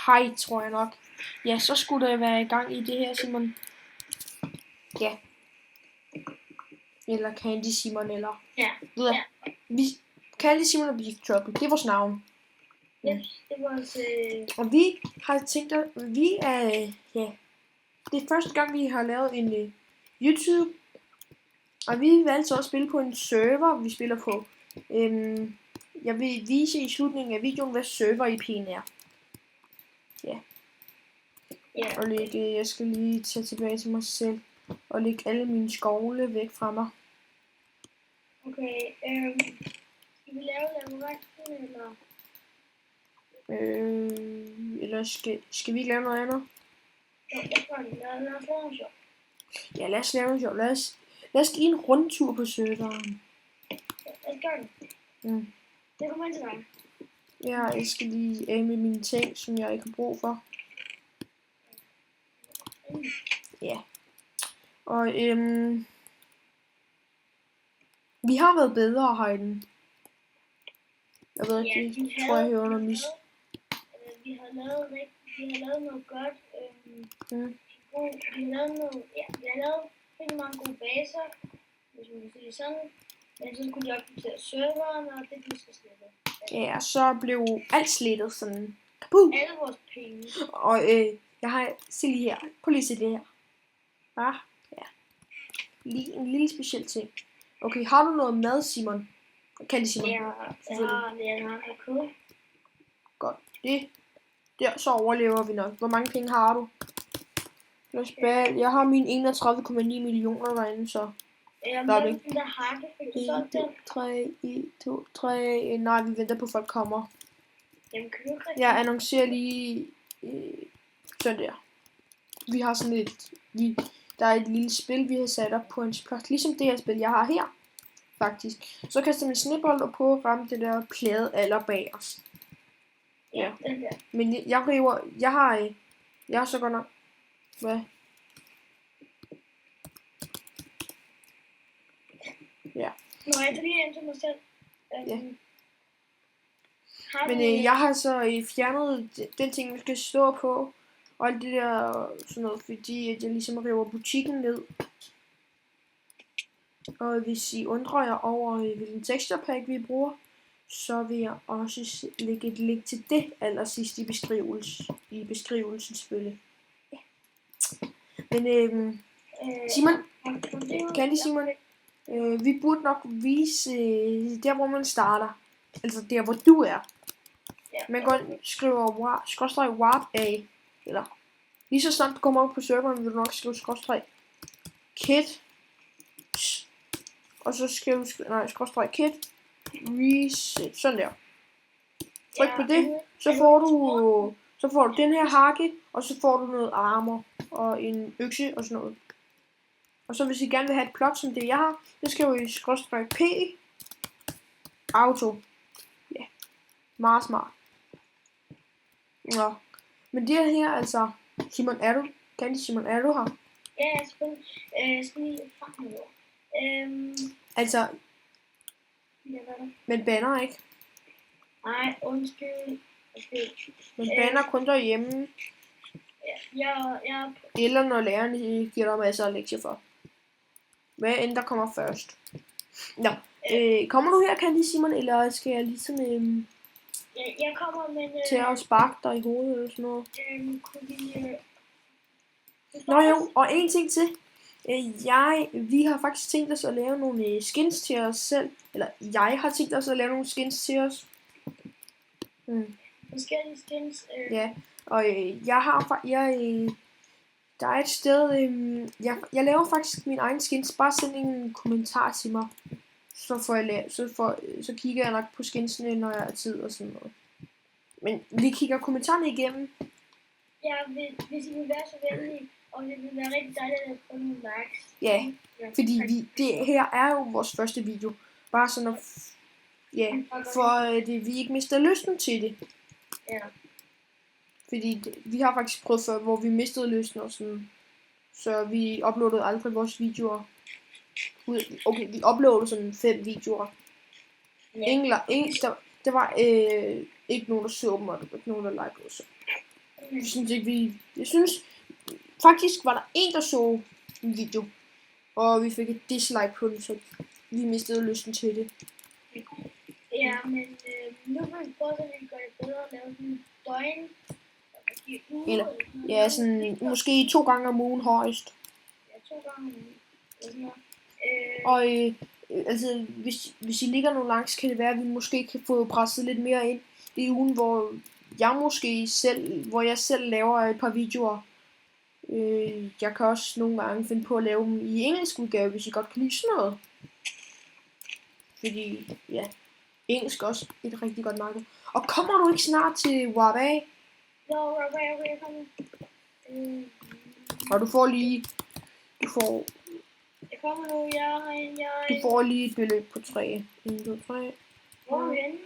Hej, tror jeg nok. Ja, så skulle der være i gang i det her, Simon. Ja. Eller Candy Simon, eller... Ja. Candy Simon og Beef Trouble, det er vores navn. Yes, det var vores... Og vi har tænkt at... Vi er... Ja. Det er første gang, vi har lavet en YouTube. Og vi valgte at spille på en server, vi spiller på. Jeg vil vise i slutningen af videoen, hvad server IP'en er. Ja. Ja. Og jeg skal lige tage tilbage til mig selv. Og lægge alle mine skovle væk fra mig. Okay, skal vi lave labyrinten, eller? Eller skal vi ikke lave noget andet? Jo, jeg tror det. Lad os lave noget sjovt. Ja, lad os lave noget sjovt. Lad os give en rundtur på serveren. Ja, lad os gøre det. Det kommer ind til dig. Ja, jeg skal lige af med mine ting, som jeg ikke har brug for. Ja. Og vi har været bedre herinde. Jeg ved ikke, jeg tror jeg hører noget mis. Vi har lavet noget godt. Vi har lavet noget, vi har lavet rigtig mange gode baser, hvis man kan sige det sådan. Men så kunne de opdatere serveren, og det vi skal slette. Ja, så blev alt slettet sådan. Alle vores penge. Og jeg har, se lige her. Prøv lige at se det her. Ja. Lige en lille speciel ting. Okay, har du noget mad, Simon? Kan det, Simon? Ja, jeg har kød. Godt. Der, så overlever vi nok. Hvor mange penge har du? Jeg har mine 31,9 millioner derinde, så... Jeg har den der hakke, for 1, 3, 1, 2, 3... Nej, vi venter på, at folk kommer. Jamen, kan du ikke... Jeg annoncerer lige... sådan der. Vi har sådan et... Der er et lille spil, vi har sat op på en plads. Ligesom det her spil, jeg har her. Faktisk. Så kaster man snebold og på at ramme det der plade aller bag os. Ja, den der. Men jeg har så godt nok... Hvad? Ja. Nå, jeg tager lige ind til mig selv. Ja. Men jeg har så fjernet den ting, man skal stå på. Og alt det der sådan noget, fordi at jeg ligesom river butikken ned. Og hvis I undrer jer over, hvilken texture pack vi bruger, så vil jeg også lægge et link til det allersidst i beskrivelsen selvfølgelig. Ja. Men Simon, Candy Simon, vi burde nok vise der, hvor man starter. Altså der, hvor du er. Man kan skrive skråstreg warp A. Eller lige så snart du kommer op på serveren, vil du nok skrive skråstreg kit. Og så skrive skråstreg kit reset. Sådan der. Tryk på det, så får du den her hakke, og så får du noget armor og en økse og sådan noget. Og så hvis I gerne vil have et plot som det jeg har, så skriver I skråstreg P auto. Ja, meget smart. Nå, men det her altså, Simon, Simon, er du her? Ja, jeg skal lige fange noget. Altså, men banner ikke? Nej, undskyld. Men banner kun derhjemme. Ja. Eller når lærerne giver dig masser af lektier for. Hvad end der kommer først. Nå, kommer du her, Candy Simon, eller skal jeg ligesom jeg kommer, men... til at sparke dig i hovedet eller sådan noget? Nå jo, og en ting til. Vi har faktisk tænkt os at lave nogle skins til os selv. Eller jeg har tænkt os at lave nogle skins til os. Forskellige skins. Ja, og der er et sted, jeg laver faktisk min egen skins. Bare send en kommentar til mig. Så kigger jeg nok på skinsene, når jeg har tid og sådan noget. Men vi kigger kommentarerne igennem. Ja, hvis I vil være så venlige. Og det vil være rigtig dejligt at få nogle likes. Ja, fordi det her er jo vores første video. Bare sådan at, vi ikke mister lysten til det. Ja. Fordi vi har faktisk prøvet før, hvor vi mistede lysten og sådan. Så vi uploadede aldrig vores videoer. Okay, vi uploadede sådan 5 videoer. Ja. Der var ikke nogen, der så dem, og der var ikke nogen, der likede så. Jeg synes ikke, jeg synes faktisk var der en, der så en video, og vi fik et dislike på den, så vi mistede lysten til det. Ja, men nu vil vi prøve, at vi gør det bedre at lave sådan en døgn. Ja, sådan måske 2 gange om ugen højst. Ja, 2 gange om ugen. Og altså, hvis I ligger nogle langs, kan det være, at vi måske kan få presset lidt mere ind i ugen, hvor jeg selv laver et par videoer. Jeg kan også nogle gange finde på at lave dem i engelsk udgave, hvis I godt kan lide sådan noget. Fordi, ja, engelsk er også et rigtig godt marked. Og kommer du ikke snart til WABA? Jo, WABA er kommet. Og du får, Jeg kommer nu, du får lige et beløb på 3. 1, 2, 3. Hvor er du henne?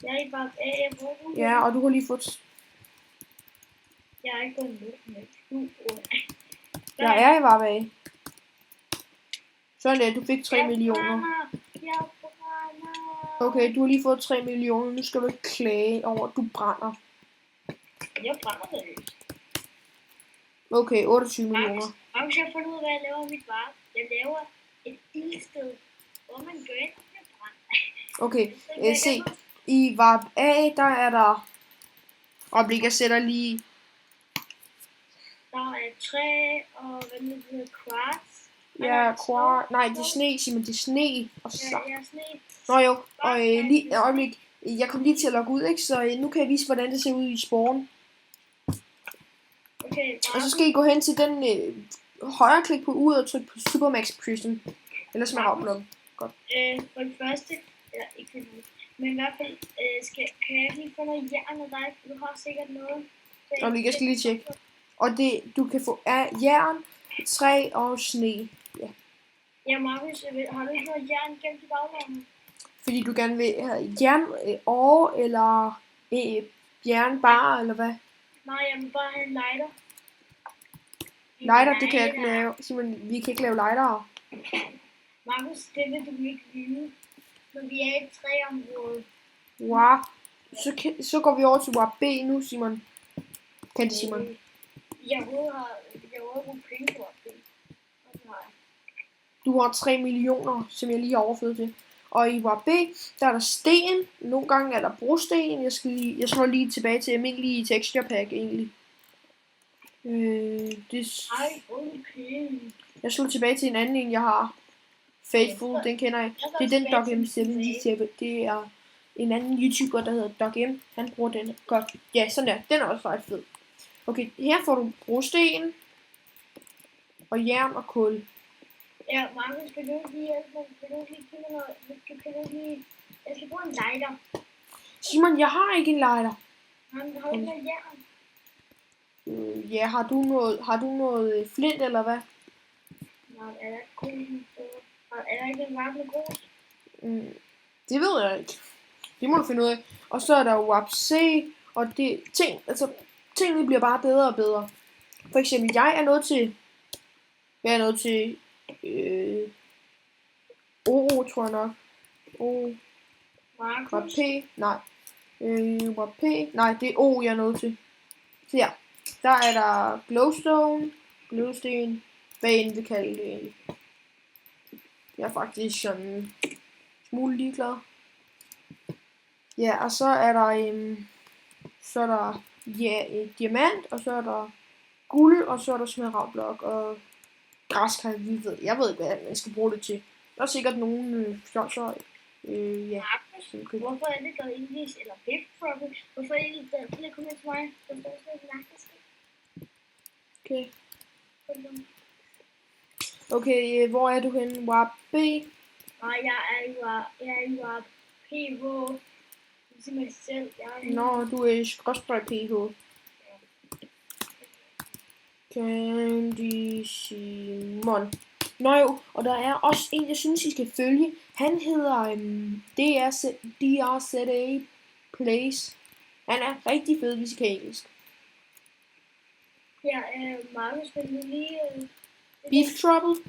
Jeg er i WABA, hvor er du henne? Ja, og du har lige fået... Jeg er ikke gået nu. Jeg er i WABA. Sådan der, du fik 3 millioner. Jeg brænder. Okay, du har lige fået 3 millioner. Nu skal du ikke klage over, at du brænder. Jeg brænder seriøst. Okay, 28 millioner. Max, jeg har fundet ud af, hvad jeg laver i mit var. Jeg laver et ildsted, hvor man går ind og bliver brændt. Okay, se. I VAP A, der er der... Øjeblik, jeg sætter lige... Der er træ, og hvad nu det hedder, quartz. Ja, quartz. Nej, det er sne, Simon, det er sne. Og så... Ja, sne. Nå jo, og lige... Øjeblik, jeg kom lige til at logge ud, ikke? Så nu kan jeg vise, hvordan det ser ud i Spawn. Okay, og så skal I gå hen til den højre klik på uret og trykke på Supermax Prism. Ellers man op noget. Godt. For det første, eller ikke for det, men i hvert fald, kan jeg lige få noget jern af dig? Du har sikkert noget. Og jeg skal lige tjekke. Og det, du kan få jern, træ og sne. Ja. Ja, Markus, har du ikke noget jern gennem dit baglomme? Fordi du gerne vil have jern eller jernbar, eller hvad? Nej, jeg vil bare have en lighter. Lighter, det kan jeg ikke lave. Simon, vi kan ikke lave lighter. Markus, det vil du ikke vide. Når vi er i et træområde. Wow. Så går vi over til WAP B nu, Simon. Kan det, Simon? Jeg har brugt penge på WAP B. Du har 3 millioner, som jeg lige har overført til. Og i WAP B, der er der sten. Nogle gange er der brosten. Jeg slår lige tilbage til almindelige texture pack egentlig. Jeg slår tilbage til en anden en, jeg har. Faithful, den kender jeg. Det er den DocM77. Det er en anden YouTuber, der hedder DocM. Han bruger den godt. Ja, sådan der. Den er også ret fed. Okay, her får du brosten. Og jern og kul. Ja, Markus, kan du lige give mig noget? Jeg skal bruge en lighter. Simon, jeg har ikke en lighter. Har du ikke noget jern? Ja, har du noget flint eller hvad? Nej, er der ikke grus? Er der ikke en varme med grus? Det ved jeg ikke. Det må du finde ud af. Og så er der WAP C, og tingene bliver bare bedre og bedre. For eksempel, jeg er nået til O, tror jeg nok. O. WAP P, nej. WAP P, nej, det er O, jeg er nået til. Så ja, der er der glowsten, hvad end vi kalder det egentlig. Jeg er faktisk sådan smule ligeglad. Ja, og så er der diamant, og så er der guld, og så er der smaragdblok og græskar. Jeg ved ikke, hvad man skal bruge det til. Der er sikkert nogle fjolser. Ja. Hvorfor er det der English eller Pip-Trouble? Hvorfor er det der til at komme til mig? Der står sådan en langtidsskab. Okay. Okay, hvor er du henne? WAP B? Nej, jeg er i WAP P, hvor simpelthen selv. Nå, du er skråstreg PH. Candy Simon. Nå jo, og der er også en, jeg synes, I skal følge. Han hedder DRZA Plays. Han er rigtig fed, hvis I kan engelsk. Ja, Markus, vil du lige... Beef Trouble?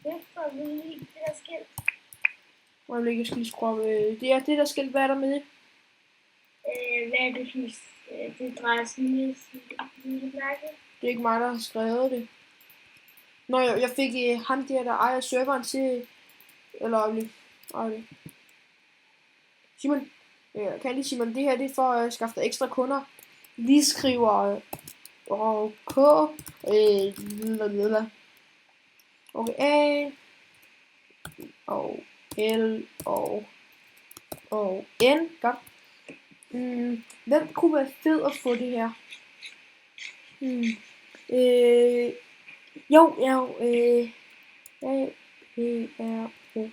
Beef Trouble, lige det der skilt. Jeg skal lige skrue. Det er det der skilt, hvad er der med det? hvad er det, det drejer sig lille mærke? Det er ikke mig, der har skrevet det. Nå, jeg fik ham der ejer serveren til... Eller øjeblik. Simon, Candy Simon, det her det er for at skaffe dig ekstra kunder. Vi skriver K, okay, A, og L, og N, godt. Hvem kunne være fed at få det her? Jo, A, P, R, O.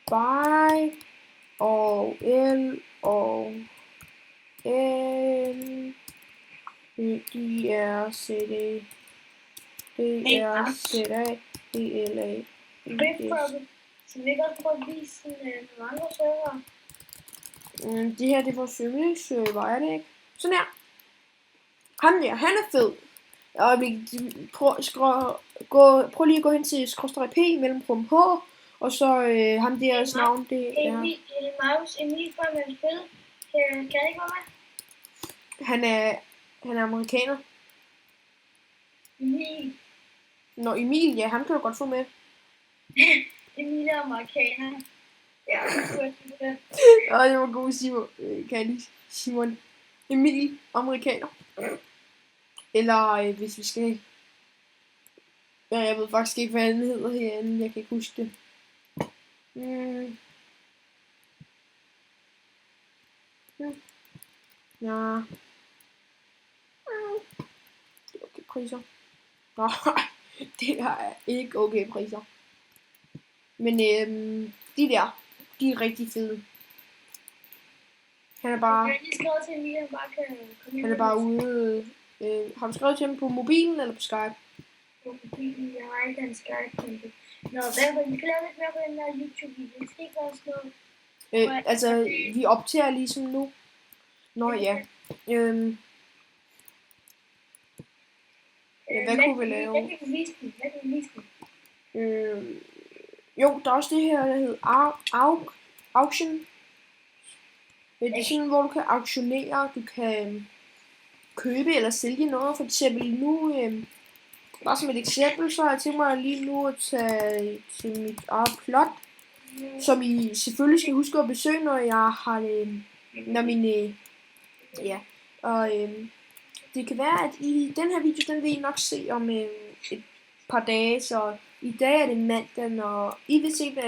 By, og L, og N, D, R, C, D, C, A, D, L, A. Så vi kan godt prøve at vise nogle andre server. Det her, det er vores yndlingsserver, er det ikke? Sådan her. Ham der, han er fed. Prøv lige at gå hen til /p mellemrum H, og så ham deres navn, det er... Emil fra mit spil. Kan det ikke være med? Han er amerikaner. Emil. Nå, Emil, ja, han kan du godt få med. Emil er amerikaner. Ja, det det var god, Simon. Simon. Emil, amerikaner. Eller hvis vi skal... Ja, jeg ved faktisk ikke, hvad han hedder herinde. Jeg kan ikke huske det. Ja. Det er okay priser. Nej, det er ikke okay priser. Men de der, de er rigtig fede. Han er bare... Jeg har lige skrevet til Emil, han er bare ude... har du skrevet til ham på mobilen eller på Skype? På mobilen, jeg har ikke en Skype. Nå, hvad vi kan lave lidt mere på den der YouTube-video. Det skal ikke være sådan noget. Altså, vi optager ligesom nu. Nå ja. Hvad kunne vi lave? Hvad kan vi vise den? Jo, der er også det her, der hedder auction. Det er sådan, hvor du kan auktionere, du kan købe eller sælge noget. For eksempel nu, bare som et eksempel, så har jeg tænkt mig lige nu at tage til mit eget plot, som I selvfølgelig skal huske at besøge, når jeg har, når mine, ja, og det kan være, at i den her video, den vil I nok se om et par dage, så i dag er det mandag, og I vil se det